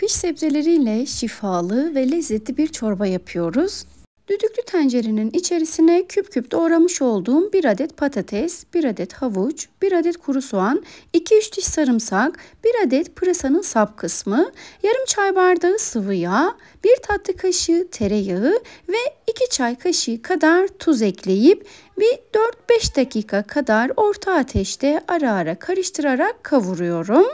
Kış sebzeleriyle şifalı ve lezzetli bir çorba yapıyoruz. Düdüklü tencerenin içerisine küp küp doğramış olduğum 1 adet patates, 1 adet havuç, 1 adet kuru soğan, 2-3 diş sarımsak, 1 adet pırasanın sap kısmı, yarım çay bardağı sıvı yağ, 1 tatlı kaşığı tereyağı ve 2 çay kaşığı kadar tuz ekleyip bir 4-5 dakika kadar orta ateşte ara ara karıştırarak kavuruyorum.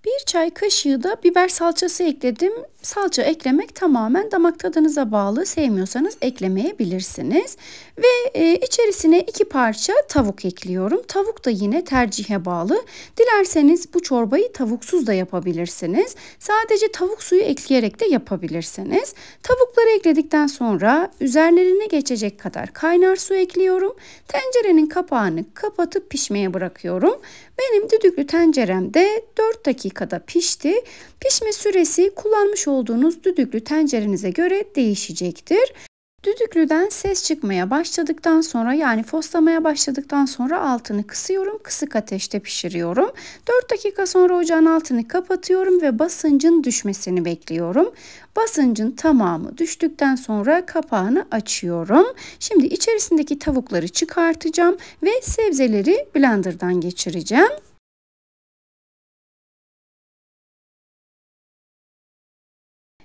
1 çay kaşığı da biber salçası ekledim. Salça eklemek tamamen damak tadınıza bağlı. Sevmiyorsanız eklemeyebilirsiniz. Ve içerisine 2 parça tavuk ekliyorum. Tavuk da yine tercihe bağlı. Dilerseniz bu çorbayı tavuksuz da yapabilirsiniz. Sadece tavuk suyu ekleyerek de yapabilirsiniz. Tavukları ekledikten sonra üzerlerine geçecek kadar kaynar su ekliyorum. Tencerenin kapağını kapatıp pişmeye bırakıyorum. Benim düdüklü tenceremde 4 dakikada pişti. Pişme süresi kullanmış olduğunuz düdüklü tencerenize göre değişecektir. Düdüklüden ses çıkmaya başladıktan sonra, yani foslamaya başladıktan sonra altını kısıyorum. Kısık ateşte pişiriyorum. 4 dakika sonra ocağın altını kapatıyorum ve basıncın düşmesini bekliyorum. Basıncın tamamı düştükten sonra kapağını açıyorum. Şimdi içerisindeki tavukları çıkartacağım ve sebzeleri blenderdan geçireceğim.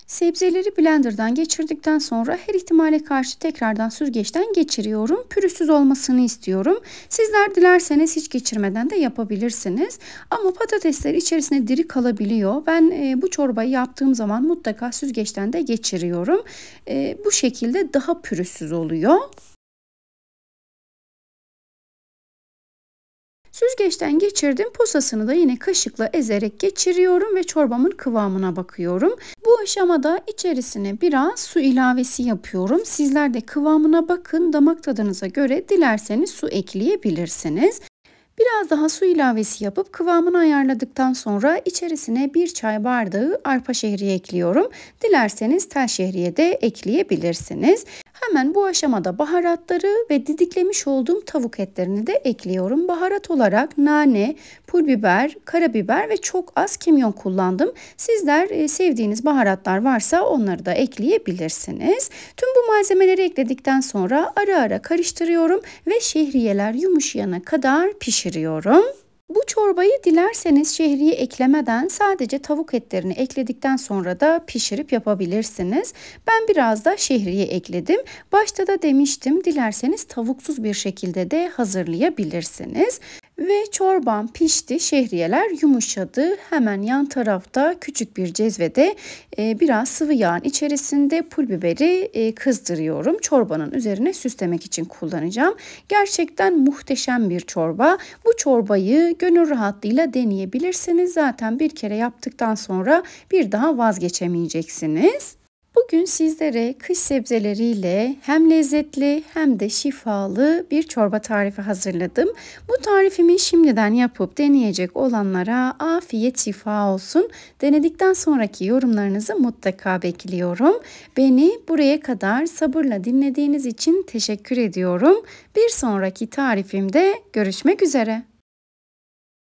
Sebzeleri blenderdan geçirdikten sonra her ihtimale karşı tekrardan süzgeçten geçiriyorum. Pürüzsüz olmasını istiyorum. Sizler dilerseniz hiç geçirmeden de yapabilirsiniz. Ama patatesler içerisine diri kalabiliyor. Ben bu çorbayı yaptığım zaman mutlaka süzgeçten de geçiriyorum. Bu şekilde daha pürüzsüz oluyor. Süzgeçten geçirdim. Posasını da yine kaşıkla ezerek geçiriyorum ve çorbamın kıvamına bakıyorum. Bu aşamada içerisine biraz su ilavesi yapıyorum. Sizler de kıvamına bakın. Damak tadınıza göre dilerseniz su ekleyebilirsiniz. Biraz daha su ilavesi yapıp kıvamını ayarladıktan sonra içerisine 1 çay bardağı arpa şehriye ekliyorum. Dilerseniz tel şehriye de ekleyebilirsiniz. Hemen bu aşamada baharatları ve didiklemiş olduğum tavuk etlerini de ekliyorum. Baharat olarak nane, pul biber, karabiber ve çok az kimyon kullandım. Sizler sevdiğiniz baharatlar varsa onları da ekleyebilirsiniz. Tüm bu malzemeleri ekledikten sonra ara ara karıştırıyorum ve şehriyeler yumuşayana kadar pişiriyorum. Bu çorbayı dilerseniz şehriye eklemeden sadece tavuk etlerini ekledikten sonra da pişirip yapabilirsiniz. Ben biraz da şehriye ekledim. Başta da demiştim, dilerseniz tavuksuz bir şekilde de hazırlayabilirsiniz. Ve çorbam pişti, şehriyeler yumuşadı. Hemen yan tarafta küçük bir cezvede biraz sıvı yağın içerisinde pul biberi kızdırıyorum. Çorbanın üzerine süslemek için kullanacağım. Gerçekten muhteşem bir çorba. Bu çorbayı gönül rahatlığıyla deneyebilirsiniz. Zaten bir kere yaptıktan sonra bir daha vazgeçemeyeceksiniz. Bugün sizlere kış sebzeleriyle hem lezzetli hem de şifalı bir çorba tarifi hazırladım. Bu tarifimi şimdiden yapıp deneyecek olanlara afiyet şifa olsun. Denedikten sonraki yorumlarınızı mutlaka bekliyorum. Beni buraya kadar sabırla dinlediğiniz için teşekkür ediyorum. Bir sonraki tarifimde görüşmek üzere.